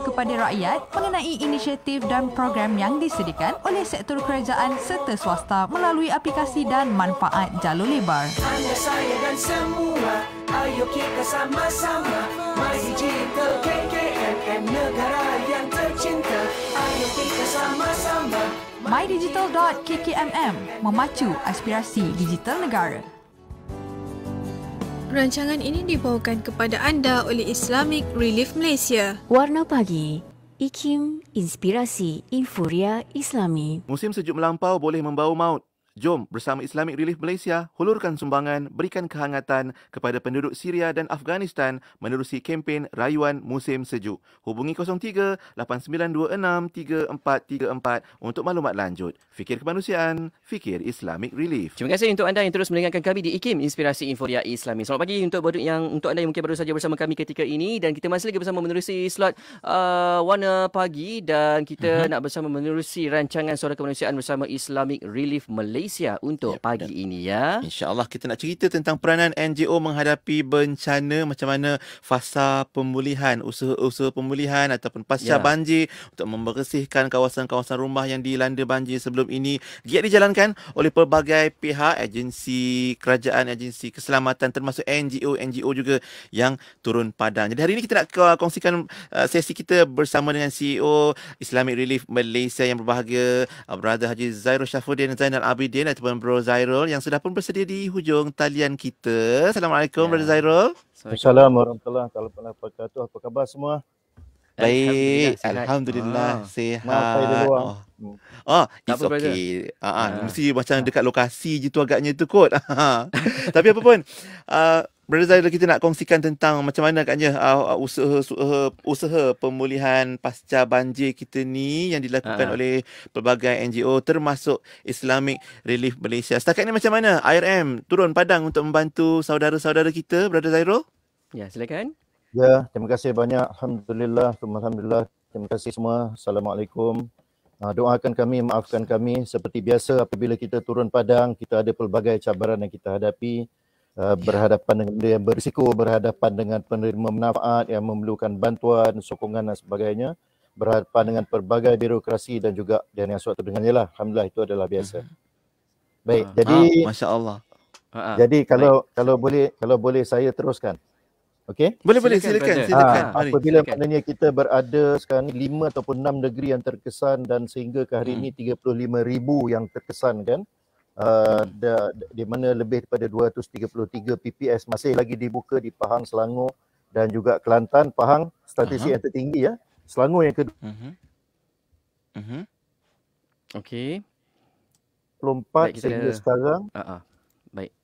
kepada rakyat mengenai inisiatif dan program yang disediakan oleh sektor kerajaan serta swasta melalui aplikasi dan manfaat jalur lebar. Anda, saya dan semua, ayo kita sama-sama My Digital KKMM, negara yang tercinta. Ayo kita sama-sama mydigital.kkmm, memacu aspirasi digital negara. Rancangan ini dibawakan kepada anda oleh Islamic Relief Malaysia. Warna Pagi, IKIM, Inspirasi Inforia Islami. Musim sejuk melampau boleh membawa maut. Jom bersama Islamic Relief Malaysia hulurkan sumbangan, berikan kehangatan kepada penduduk Syria dan Afghanistan menerusi kempen Rayuan Musim Sejuk. Hubungi 03 8926 3434 untuk maklumat lanjut. Fikir kemanusiaan, fikir Islamic Relief. Terima kasih untuk anda yang terus mendengarkan kami di IKIM, Inspirasi Inforia Islami. Selamat pagi untuk anda yang mungkin baru saja bersama kami ketika ini, dan kita masih lagi bersama menerusi slot Warna Pagi, dan kita nak bersama menerusi rancangan Suara Kemanusiaan bersama Islamic Relief Malaysia untuk pagi ini ya. InsyaAllah kita nak cerita tentang peranan NGO menghadapi bencana, macam mana fasa pemulihan, usaha-usaha pemulihan ataupun pasca banjir untuk membersihkan kawasan-kawasan rumah yang dilanda banjir sebelum ini giat dijalankan oleh pelbagai pihak, agensi kerajaan, agensi keselamatan, termasuk NGO juga yang turun padang. Jadi hari ini kita nak kongsikan sesi kita bersama dengan CEO Islamic Relief Malaysia yang berbahagia, Brother Haji Zairul Syafuddin Zainal Abidin ataupun Bro Zairul yang sudah pun bersedia di hujung talian kita. Assalamualaikum Brother Zairul. Assalamualaikum warahmatullahi wabarakatuh. Apa khabar semua? Baik, Alhamdulillah sihat. Maaf di luar. It's okay. Mesti macam dekat lokasi je tu agaknya tu kot. Tapi apa pun, Brother Zairul, kita nak kongsikan tentang macam mana agaknya usaha pemulihan pasca banjir kita ni yang dilakukan oleh pelbagai NGO termasuk Islamic Relief Malaysia. Setakat ni macam mana IRM turun padang untuk membantu saudara-saudara kita, Brother Zairul? Ya, silakan. Ya, terima kasih banyak. Alhamdulillah, alhamdulillah. Terima kasih semua. Assalamualaikum. Doakan kami, maafkan kami. Seperti biasa apabila kita turun padang, kita ada pelbagai cabaran yang kita hadapi. Berhadapan dengan benda yang berisiko, berhadapan dengan penerima manfaat yang memerlukan bantuan, sokongan dan sebagainya, berhadapan dengan pelbagai birokrasi dan juga yang suatu dengannya lah. Alhamdulillah, itu adalah biasa. Baik, jadi Masya Allah. Jadi kalau boleh saya teruskan. Okey? Boleh, silakan. Apabila maknanya kita berada sekarang ni 5 ataupun 6 negeri yang terkesan, dan sehingga ke hari ini 35,000 yang terkesan kan. Di mana lebih daripada 233 PPS masih lagi dibuka di Pahang, Selangor dan juga Kelantan. Pahang statistik yang tertinggi ya. Selangor yang kedua. Okey. 24 sehingga sekarang. Baik.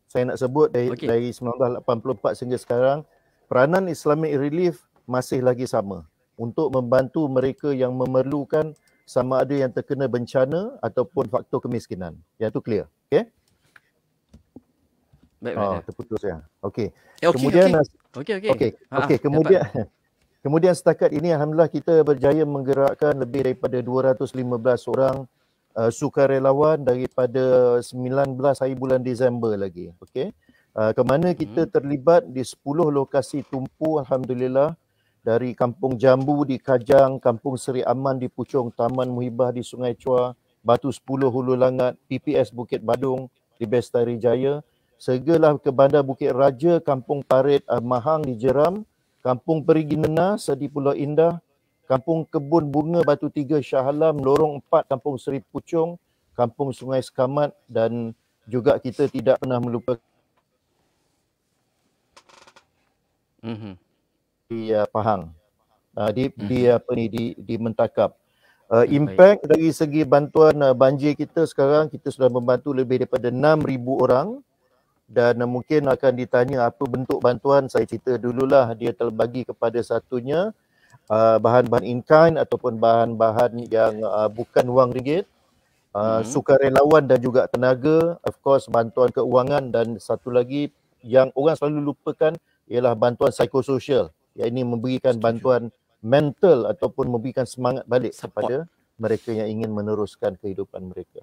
Saya nak sebut dari 1984 sehingga sekarang, peranan Islamic Relief masih lagi sama untuk membantu mereka yang memerlukan, sama ada yang terkena bencana ataupun faktor kemiskinan. Yang itu clear. Okey? Baik, terputus ya. Okey. Kemudian setakat ini alhamdulillah kita berjaya menggerakkan lebih daripada 215 orang sukarelawan daripada 19 hari bulan Disember lagi. Okey. Ke mana kita terlibat di 10 lokasi tumpu alhamdulillah. Dari Kampung Jambu di Kajang, Kampung Seri Aman di Puchong, Taman Muhibah di Sungai Chua, Batu 10 Hulu Langat, PPS Bukit Badung di Bestari Jaya, sehinggalah ke Bandar Bukit Raja, Kampung Parit Mahang di Jeram, Kampung Perigi Nenas di Pulau Indah, Kampung Kebun Bunga Batu 3 Shah Alam, Lorong 4 Kampung Seri Puchong, Kampung Sungai Sekamat, dan juga kita tidak pernah melupakan di Pahang, di Mentakap. Impact dari segi bantuan banjir kita sekarang, kita sudah membantu lebih daripada 6,000 orang, dan mungkin akan ditanya apa bentuk bantuan. Saya cerita dululah, dia terbagi kepada satunya bahan-bahan in-kind ataupun bahan-bahan yang bukan wang ringgit, sukarelawan dan juga tenaga, of course bantuan keuangan, dan satu lagi yang orang selalu lupakan ialah bantuan psikososial. Yang ini memberikan bantuan mental ataupun memberikan semangat balik kepada mereka yang ingin meneruskan kehidupan mereka.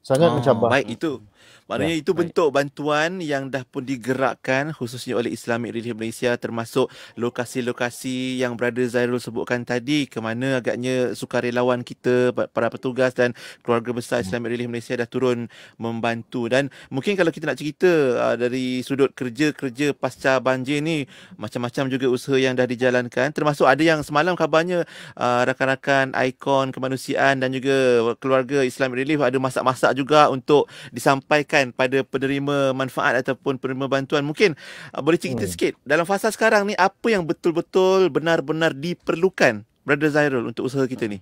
Sangat mencabar. Baik, itu maknanya itu baik. bentuk bantuan yang dah pun digerakkan khususnya oleh Islamic Relief Malaysia, termasuk lokasi-lokasi yang Brother Zairul sebutkan tadi, ke mana agaknya sukarelawan kita, para petugas dan keluarga besar Islamic Relief Malaysia dah turun membantu. Dan mungkin kalau kita nak cerita dari sudut kerja pasca banjir ni, macam-macam juga usaha yang dah dijalankan, termasuk ada yang semalam kabarnya rakan-rakan ikon kemanusiaan dan juga keluarga Islamic Relief ada masak-masak juga untuk disampaikan pada penerima manfaat ataupun penerima bantuan. Mungkin boleh cerita sikit dalam fasa sekarang ni, apa yang betul-betul benar-benar diperlukan Brother Zairul untuk usaha kita ni?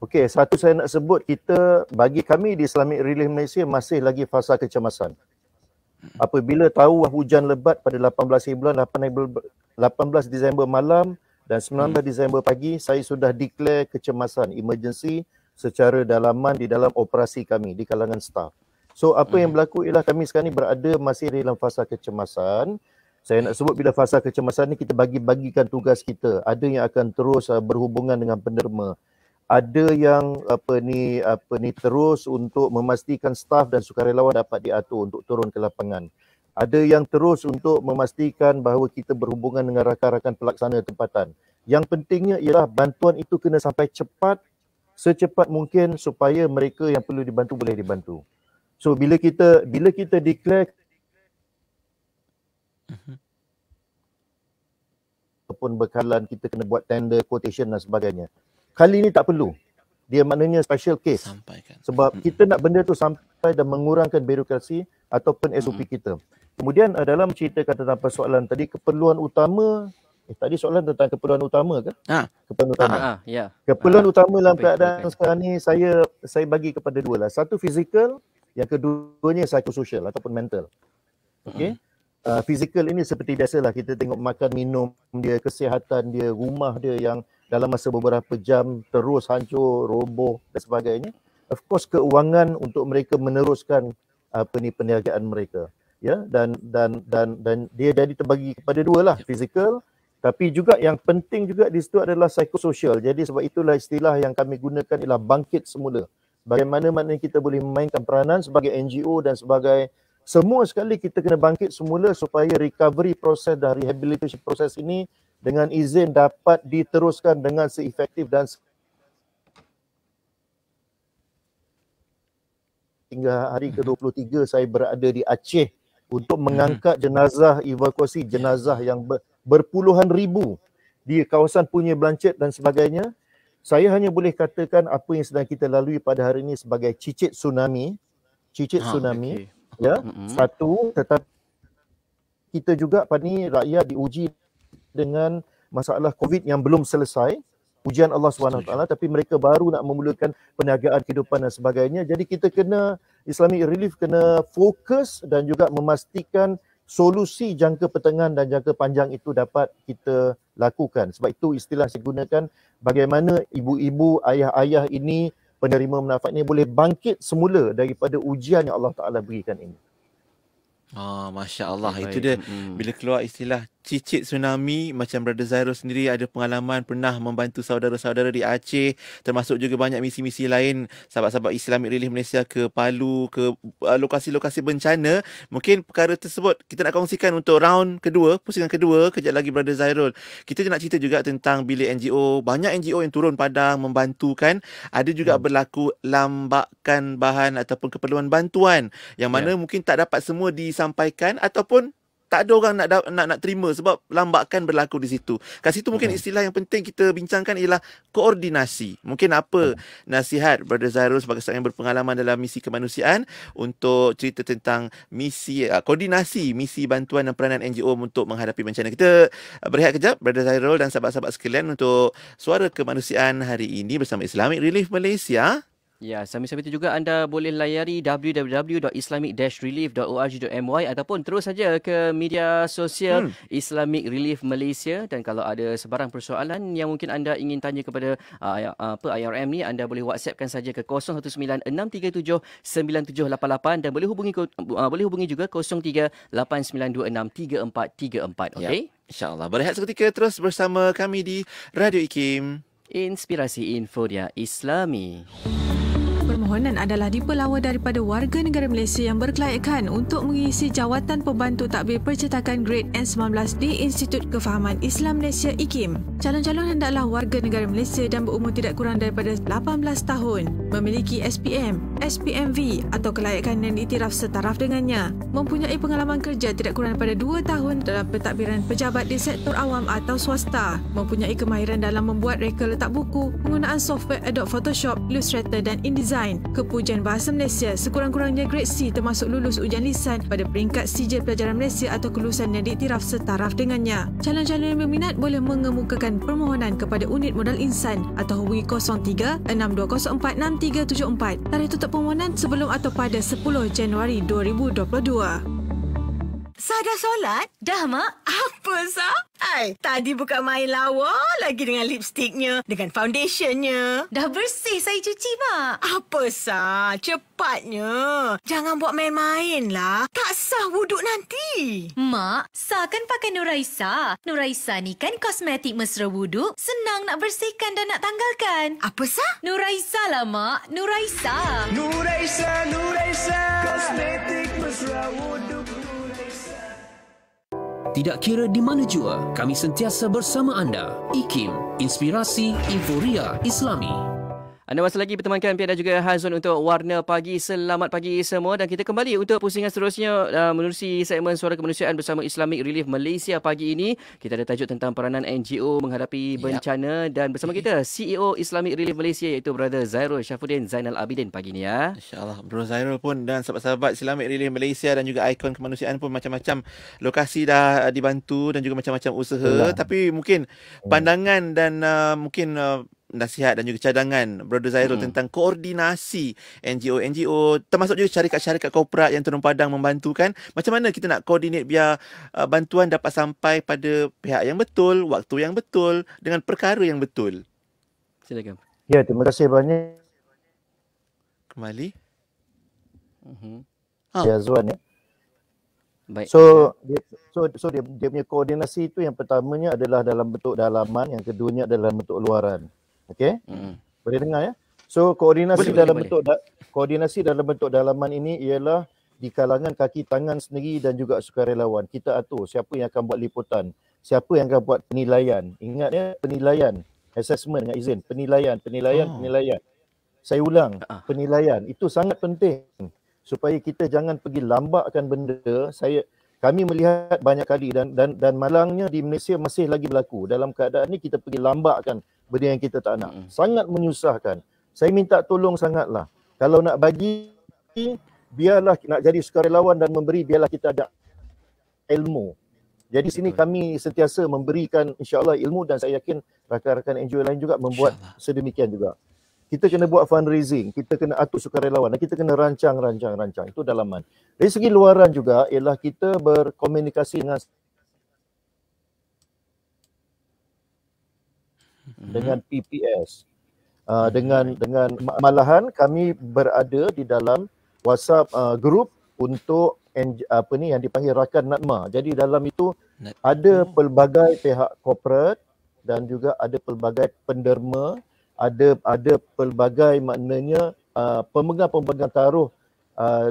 Okey, satu saya nak sebut, kita, bagi kami di Islamic Relief Malaysia masih lagi fasa kecemasan. Apabila tahu hujan lebat pada 18 Disember malam dan 19 Disember pagi, saya sudah declare kecemasan emergency secara dalaman di dalam operasi kami di kalangan staf. So apa yang berlaku ialah kami sekarang ni berada masih dalam fasa kecemasan. Saya nak sebut, bila fasa kecemasan ni kita bagi-bagikan tugas kita. Ada yang akan terus berhubungan dengan penderma. Ada yang terus untuk memastikan staf dan sukarelawan dapat diatur untuk turun ke lapangan. Ada yang terus untuk memastikan bahawa kita berhubungan dengan rakan-rakan pelaksana tempatan. Yang pentingnya ialah bantuan itu kena sampai cepat, secepat mungkin supaya mereka yang perlu dibantu boleh dibantu. So bila kita declare ataupun bekalan, kita kena buat tender, quotation dan sebagainya. Kali ini tak perlu. Dia maknanya special case. Sampaikan. Sebab kita nak benda tu sampai dan mengurangkan birokrasi ataupun SOP kita. Kemudian dalam ceritakan tentang persoalan tadi, keperluan utama, tadi soalan tentang keperluan utama ke? Keperluan utama. Ya. Keperluan utama dalam keadaan sekarang ni saya bagi kepada dua lah. Satu fizikal, yang keduanya psikososial ataupun mental. Okey. Fizikal ini seperti biasalah, kita tengok makan minum dia, kesihatan dia, rumah dia yang dalam masa beberapa jam terus hancur, roboh dan sebagainya. Of course keuangan untuk mereka meneruskan perniagaan mereka. Ya, dan dia jadi terbagi kepada dua lah, fizikal, tapi juga yang penting juga di situ adalah psikososial. Jadi sebab itulah istilah yang kami gunakan ialah bangkit semula. Bagaimana maknanya kita boleh memainkan peranan sebagai NGO dan sebagai semua sekali, kita kena bangkit semula supaya recovery proses dan rehabilitation proses ini dengan izin dapat diteruskan dengan seefektif dan hingga hari ke-23 saya berada di Aceh untuk mengangkat jenazah, evakuasi jenazah yang berpuluhan ribu di kawasan Punya Blancet dan sebagainya. Saya hanya boleh katakan apa yang sedang kita lalui pada hari ini sebagai cicit tsunami. Tsunami. Ya, satu, tetapi kita juga pada ni rakyat diuji dengan masalah COVID yang belum selesai. Ujian Allah SWT, tapi mereka baru nak memulakan perniagaan kehidupan dan sebagainya. Jadi kita kena, Islamic Relief kena fokus dan juga memastikan solusi jangka pertengahan dan jangka panjang itu dapat kita lakukan. Sebab itu istilah saya gunakan, bagaimana ibu-ibu, ayah-ayah ini, penerima manfaat ini boleh bangkit semula daripada ujian yang Allah Ta'ala berikan ini. Masya Allah. Itu dia bila keluar istilah cicit tsunami, macam Brother Zairul sendiri ada pengalaman pernah membantu saudara-saudara di Aceh, termasuk juga banyak misi-misi lain sahabat-sahabat Islamic Relief Malaysia ke Palu, ke lokasi-lokasi bencana. Mungkin perkara tersebut kita nak kongsikan untuk round kedua, pusingan kedua kejap lagi Brother Zairul. Kita nak cerita juga tentang bilik NGO, banyak NGO yang turun padang membantu kan. Ada juga berlaku lambakan bahan ataupun keperluan bantuan yang mana mungkin tak dapat semua disampaikan ataupun tak ada orang nak terima sebab lambakan berlaku di situ. Kat situ mungkin istilah yang penting kita bincangkan ialah koordinasi. Mungkin apa nasihat Brother Zairul sebagai seorang yang berpengalaman dalam misi kemanusiaan untuk cerita tentang misi koordinasi misi bantuan dan peranan NGO untuk menghadapi bencana. Kita berehat kejap Brother Zairul dan sahabat-sahabat sekalian untuk Suara Kemanusiaan hari ini bersama Islamic Relief Malaysia. Ya, sambil-sambil itu juga anda boleh layari www.islamic-relief.org.my ataupun terus saja ke media sosial Islamic Relief Malaysia. Dan kalau ada sebarang persoalan yang mungkin anda ingin tanya kepada IRM ni, anda boleh WhatsAppkan saja ke 0196379788 dan boleh hubungi juga 0389263434. Okey? InsyaAllah. Berehat seketika terus bersama kami di Radio IKIM. Inspirasi Inforia Islami. permohonan adalah dipelawa daripada warga negara Malaysia yang berkelayakan untuk mengisi jawatan pembantu takbir percetakan grade N19 di Institut Kefahaman Islam Malaysia IKIM. Calon-calon hendaklah warga negara Malaysia dan berumur tidak kurang daripada 18 tahun, memiliki SPM, SPMV atau kelayakan yang diiktiraf setaraf dengannya, mempunyai pengalaman kerja tidak kurang daripada 2 tahun dalam pentadbiran pejabat di sektor awam atau swasta, mempunyai kemahiran dalam membuat reka letak buku, penggunaan software Adobe Photoshop, Illustrator dan InDesign, kepujian bahasa Malaysia, sekurang-kurangnya grade C termasuk lulus ujian lisan pada peringkat sijil pelajaran Malaysia atau kelulusan yang diiktiraf setaraf dengannya. Calon-calon yang berminat boleh mengemukakan permohonan kepada unit modal insan atau hubungi 03-6204-6374. Tarikh tutup permohonan sebelum atau pada 10 Januari 2022. Sah dah solat? Dah, Mak. Apa, Sah? Tadi bukan main lawa lagi dengan lipstiknya, dengan foundationnya. Dah bersih saya cuci, Mak. Apa, Sah? Cepatnya. Jangan buat main-main lah. Tak sah wuduk nanti. Mak, Sah kan pakai Nuraisa. Nuraisa ni kan kosmetik mesra wuduk. Senang nak bersihkan dan nak tanggalkan. Apa, Sah? Nuraisa lah, Mak. Nuraisa. Nuraisa, Nuraisa, kosmetik mesra wuduk. Tidak kira di mana jua, kami sentiasa bersama anda. IKIM, Inspirasi Inforia Islami. Anda masih lagi bertemankan Pia dan juga Hazwan untuk Warna Pagi. Selamat pagi semua dan kita kembali untuk pusingan seterusnya menerusi segmen Suara Kemanusiaan bersama Islamic Relief Malaysia pagi ini. Kita ada tajuk tentang peranan NGO menghadapi bencana dan bersama kita CEO Islamic Relief Malaysia iaitu Brother Zairul Syafuddin Zainal Abidin pagi ini ya. InsyaAllah Brother Zairul pun dan sahabat-sahabat Islamic Relief Malaysia dan juga ikon kemanusiaan pun macam-macam lokasi dah dibantu dan juga macam-macam usaha. Tapi mungkin pandangan dan mungkin nasihat dan juga cadangan Brother Zairul tentang koordinasi NGO termasuk juga syarikat-syarikat korporat yang turun padang membantu kan. Macam mana kita nak koordinate biar bantuan dapat sampai pada pihak yang betul, waktu yang betul dengan perkara yang betul. Silakan. Ya, terima kasih banyak. Kembali. Ya, Zuan ya. Baik. So dia punya koordinasi itu yang pertamanya adalah dalam bentuk dalaman, yang keduanya adalah bentuk luaran. Okey? Boleh dengar ya? So koordinasi dalam bentuk dalaman ini ialah di kalangan kaki tangan sendiri dan juga sukarelawan. Kita atur siapa yang akan buat liputan, siapa yang akan buat penilaian. Ingat ya, penilaian, assessment dengan izin, penilaian. Saya ulang, penilaian itu sangat penting supaya kita jangan pergi lambakkan benda. Kami melihat banyak kali dan malangnya di Malaysia masih lagi berlaku. Dalam keadaan ni kita pergi lambakkan benda yang kita tak nak. Sangat menyusahkan. Saya minta tolong sangatlah. Kalau nak bagi, biarlah nak jadi sukarelawan dan memberi, biarlah kita ada ilmu. Jadi sini kami sentiasa memberikan insya-Allah ilmu dan saya yakin rakan-rakan NGO lain juga membuat sedemikian juga. Kita kena buat fundraising, kita kena atur sukarelawan dan kita kena rancang. Itu dalaman. Dari segi luaran juga ialah kita berkomunikasi dengan PPS. Dengan malahan kami berada di dalam WhatsApp group untuk yang dipanggil Rakan Natma. Jadi dalam itu ada pelbagai pihak korporat dan juga ada pelbagai penderma, ada pelbagai maknanya pemegang taruh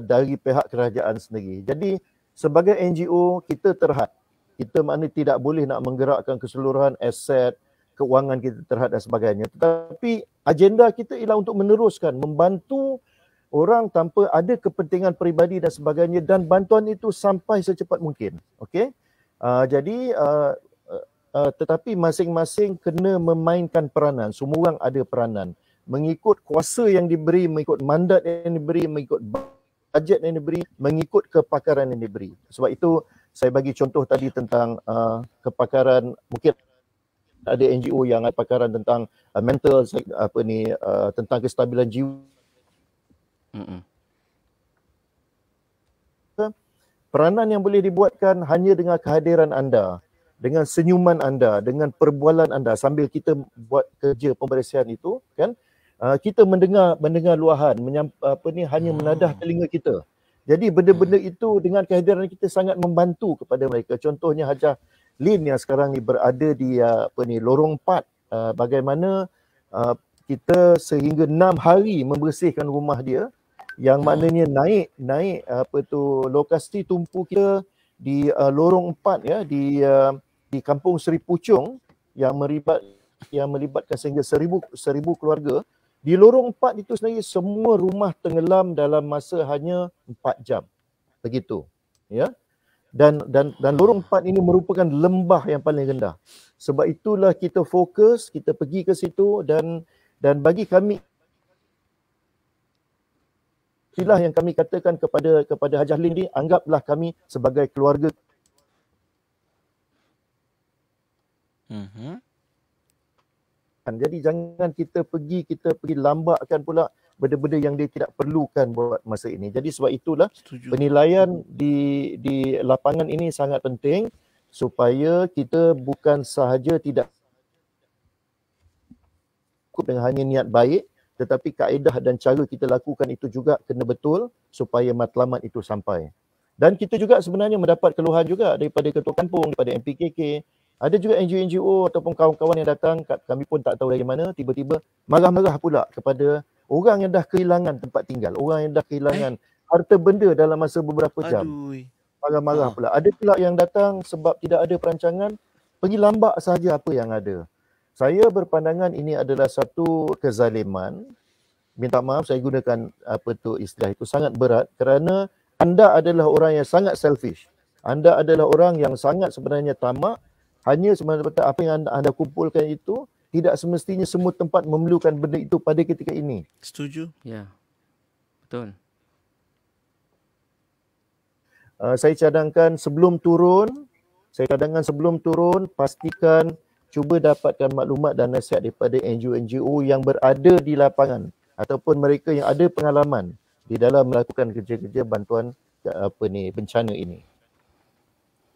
dari pihak kerajaan sendiri. Jadi sebagai NGO kita terhad. Kita maknanya tidak boleh nak menggerakkan keseluruhan aset, keuangan kita terhad dan sebagainya. Tetapi agenda kita ialah untuk meneruskan, membantu orang tanpa ada kepentingan peribadi dan sebagainya dan bantuan itu sampai secepat mungkin. Okey? Jadi tetapi masing-masing kena memainkan peranan. Semua orang ada peranan. Mengikut kuasa yang diberi, mengikut mandat yang diberi, mengikut bajet yang diberi, mengikut kepakaran yang diberi. Sebab itu saya bagi contoh tadi tentang kepakaran, mungkin ada NGO yang ada pakaran tentang mental, tentang kestabilan jiwa. Peranan yang boleh dibuatkan hanya dengan kehadiran anda, dengan senyuman anda, dengan perbualan anda sambil kita buat kerja pembersihan itu, kan? Kita mendengar luahan, hanya menadah telinga kita. Jadi benda-benda itu dengan kehadiran kita sangat membantu kepada mereka. Contohnya Hajah Lin yang sekarang ni berada di lorong 4, bagaimana kita sehingga 6 hari membersihkan rumah dia, yang maknanya naik lokasi tumpu kita di lorong 4 ya, di kampung Seri Puchong yang melibatkan sehingga 1000 keluarga. Di lorong 4 itu sendiri semua rumah tenggelam dalam masa hanya 4 jam. Begitu. Ya. Dan lorong 4 ini merupakan lembah yang paling rendah. Sebab itulah kita fokus, kita pergi ke situ dan bagi kami, itulah yang kami katakan kepada Hajah Lin ni, anggaplah kami sebagai keluarga. Jadi jangan kita pergi lambakkan pula benda-benda yang dia tidak perlukan buat masa ini. Jadi sebab itulah penilaian di lapangan ini sangat penting supaya kita bukan sahaja tidak cukup dengan hanya niat baik, tetapi kaedah dan cara kita lakukan itu juga kena betul supaya matlamat itu sampai. Dan kita juga sebenarnya mendapat keluhan juga daripada ketua kampung, daripada MPKK. Ada juga NGO ataupun kawan-kawan yang datang, kami pun tak tahu dari mana, tiba-tiba marah-marah pula kepada orang yang dah kehilangan tempat tinggal, orang yang dah kehilangan harta benda dalam masa beberapa jam. Marah-marah pula. Ada pula yang datang sebab tidak ada perancangan, pergi lambak sahaja apa yang ada. Saya berpandangan ini adalah satu kezaliman. Minta maaf saya gunakan istilah itu sangat berat kerana anda adalah orang yang sangat selfish. Anda adalah orang yang sangat sebenarnya tamak. Hanya sebenarnya apa yang anda kumpulkan itu tidak semestinya semua tempat memerlukan benda itu pada ketika ini. Setuju? Ya. Betul. Saya cadangkan sebelum turun, pastikan cuba dapatkan maklumat dan nasihat daripada NGO yang berada di lapangan ataupun mereka yang ada pengalaman di dalam melakukan kerja-kerja bantuan bencana ini.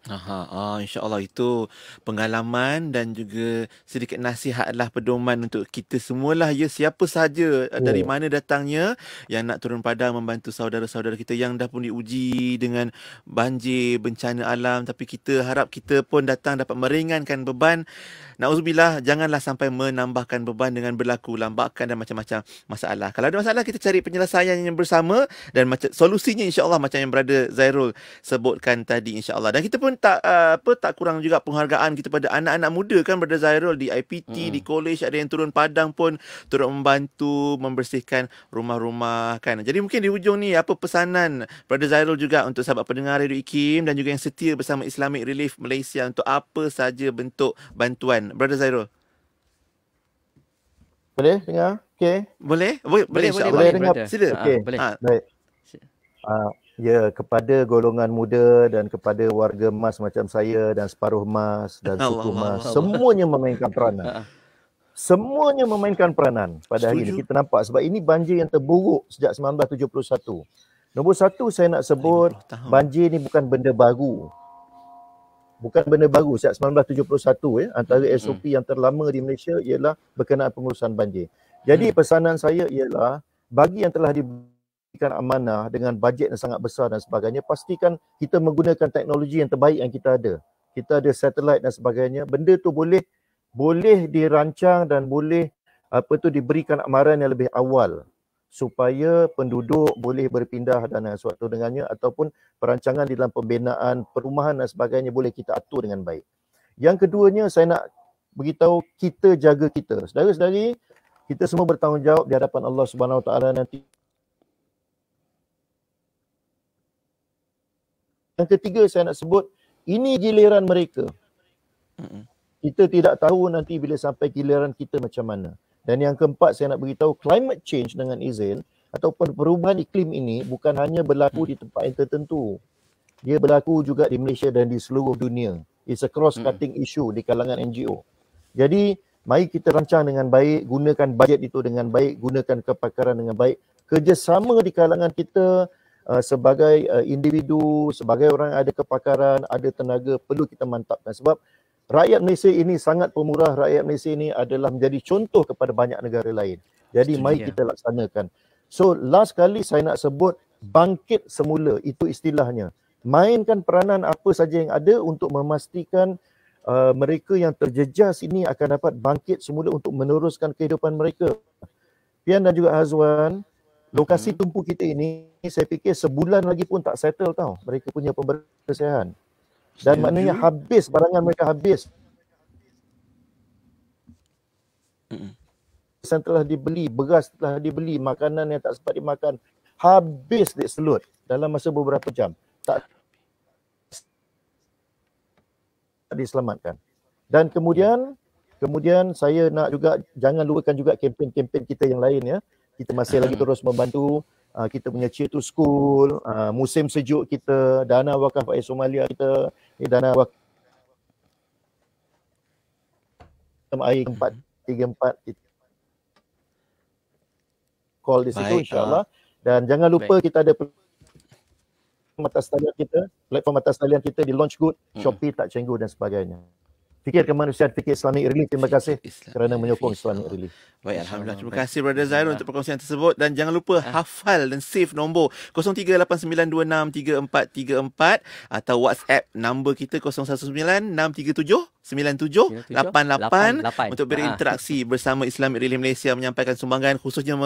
InsyaAllah itu pengalaman dan juga sedikit nasihatlah pedoman untuk kita semualah ya, siapa sahaja dari mana datangnya yang nak turun padang membantu saudara-saudara kita yang dah pun diuji dengan banjir, bencana alam, tapi kita harap kita pun datang dapat meringankan beban. Na'udzubillah, janganlah sampai menambahkan beban dengan berlaku lambakan dan macam-macam masalah. Kalau ada masalah, kita cari penyelesaian yang bersama dan solusinya insya-Allah macam yang Brother Zairul sebutkan tadi insya-Allah. Dan kita pun tak kurang juga penghargaan kita pada anak-anak muda kan Brother Zairul, di IPT, di college ada yang turun padang pun turut membantu membersihkan rumah-rumah kan. Jadi mungkin di hujung ni apa pesanan Brother Zairul juga untuk sahabat pendengar Radio IKIM dan juga yang setia bersama Islamic Relief Malaysia untuk apa saja bentuk bantuan. Brother Zairul. Boleh dengar? Okey. Boleh dengar. Sila. Okey. Baik. Ya, kepada golongan muda dan kepada warga emas macam saya dan separuh emas dan suku emas, semuanya memainkan peranan. Semuanya memainkan peranan pada hari ini. Kita nampak sebab ini banjir yang terburuk sejak 1971. Nombor satu saya nak sebut, banjir ni bukan benda baru. Bukan benda baru sejak 1971 ya. Antara SOP yang terlama di Malaysia ialah berkenaan pengurusan banjir. Jadi pesanan saya ialah bagi yang telah diberikan amanah dengan bajet yang sangat besar dan sebagainya, pastikan kita menggunakan teknologi yang terbaik yang kita ada. Kita ada satelit dan sebagainya. Benda tu boleh dirancang dan boleh diberikan amaran yang lebih awal supaya penduduk boleh berpindah dan suatu dengannya ataupun perancangan di dalam pembinaan perumahan dan sebagainya boleh kita atur dengan baik. Yang keduanya saya nak beritahu kita jaga kita. Saudara-saudari, kita semua bertanggungjawab di hadapan Allah Subhanahu Wa Taala nanti. Yang ketiga saya nak sebut, ini giliran mereka. Kita tidak tahu nanti bila sampai giliran kita macam mana. Dan yang keempat saya nak beritahu, climate change dengan izin ataupun perubahan iklim ini bukan hanya berlaku di tempat yang tertentu. Dia berlaku juga di Malaysia dan di seluruh dunia. It's a cross-cutting issue di kalangan NGO. Jadi, mari kita rancang dengan baik, gunakan bajet itu dengan baik, gunakan kepakaran dengan baik. Kerjasama di kalangan kita sebagai individu, sebagai orang yang ada kepakaran, ada tenaga, perlu kita mantapkan. Sebab rakyat Malaysia ini sangat pemurah, rakyat Malaysia ini adalah menjadi contoh kepada banyak negara lain. Jadi mari kita laksanakan. So last kali saya nak sebut bangkit semula, itu istilahnya. Mainkan peranan apa saja yang ada untuk memastikan mereka yang terjejas ini akan dapat bangkit semula untuk meneruskan kehidupan mereka. Pian dan juga Azwan, lokasi tumpu kita ini saya fikir sebulan lagi pun tak settle tau mereka punya pembersihan. Dan maknanya habis, barangan mereka habis. Telah dibeli, beras telah dibeli, makanan yang tak sempat dimakan habis diselut dalam masa beberapa jam. Tak diselamatkan. Dan kemudian saya nak juga jangan lupakan juga kempen-kempen kita yang lain ya. Kita masih lagi terus membantu kita punya Cheer to School, musim sejuk kita, dana wakaf air Somalia kita, dana wakaf air 434 kita call di situ insya-Allah. Dan jangan lupa kita ada platform atas talian kita di Launch Good, Shopee, Tak Cenggu dan sebagainya. Fikir Kemanusiaan, Fikir Islamic Relief. Terima kasih kerana menyokong Islamic Relief. Baik, Alhamdulillah. Terima kasih Brother Zairul untuk perkongsian tersebut. Dan jangan lupa hafal dan save nombor 0389263434 atau WhatsApp nombor kita 0196379788 untuk berinteraksi bersama Islamic Relief Malaysia menyampaikan sumbangan khususnya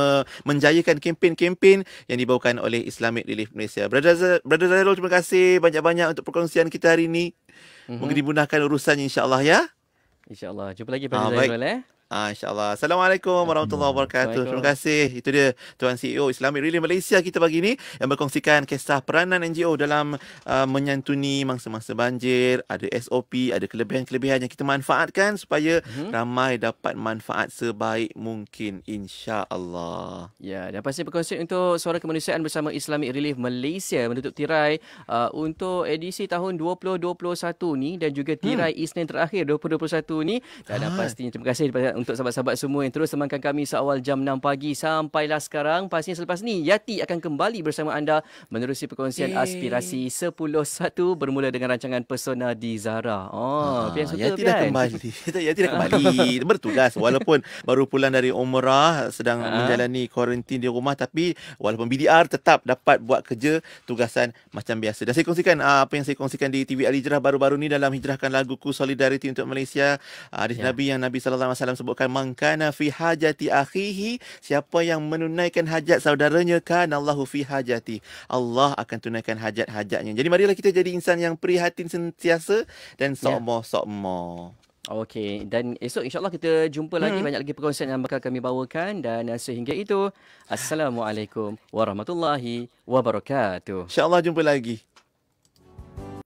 menjayakan kempen-kempen yang dibawakan oleh Islamic Relief Malaysia. Brother Zairul, terima kasih banyak-banyak untuk perkongsian kita hari ini. Mungkin dimudahkan urusannya insya-Allah ya. InsyaAllah. Jumpa lagi pada Zairul InsyaAllah. Assalamualaikum warahmatullahi wabarakatuh. Terima kasih. Itu dia Tuan CEO Islamic Relief Malaysia kita pagi ni yang berkongsikan kisah peranan NGO dalam menyantuni mangsa-mangsa banjir. Ada SOP, ada kelebihan-kelebihan yang kita manfaatkan supaya ramai dapat manfaat sebaik mungkin insya-Allah. Ya, dan pasti perkongsian untuk Suara Kemanusiaan bersama Islamic Relief Malaysia menutup tirai untuk edisi tahun 2021 ni dan juga tirai Isnin terakhir 2021 ni. Dan pastinya terima kasih untuk sahabat-sahabat semua yang terus temankan kami seawal jam 6 pagi sampailah sekarang. Pastinya selepas ni Yati akan kembali bersama anda menerusi perkongsian aspirasi 10.1 bermula dengan rancangan Persona di Zara. Pian suka Yati dah kembali. Yati dah kembali bertugas walaupun baru pulang dari umrah, sedang menjalani kuarantin di rumah, tapi walaupun BDR tetap dapat buat kerja tugasan macam biasa. Dan saya kongsikan apa yang saya kongsikan di TV Al Hijrah baru-baru ni dalam hijrahkan laguku Solidarity untuk Malaysia. Hadis Nabi yang Nabi sallallahu alaihi wasallam sebutkan, man kana fi hajati akhihi, siapa yang menunaikan hajat saudaranya, kana Allahu fi hajati, Allah akan tunaikan hajat-hajatnya. Jadi marilah kita jadi insan yang prihatin sentiasa dan sokmo. Okey, dan esok insyaAllah kita jumpa lagi, banyak lagi perkongsian yang bakal kami bawakan. Dan sehingga itu, Assalamualaikum warahmatullahi wabarakatuh. InsyaAllah jumpa lagi.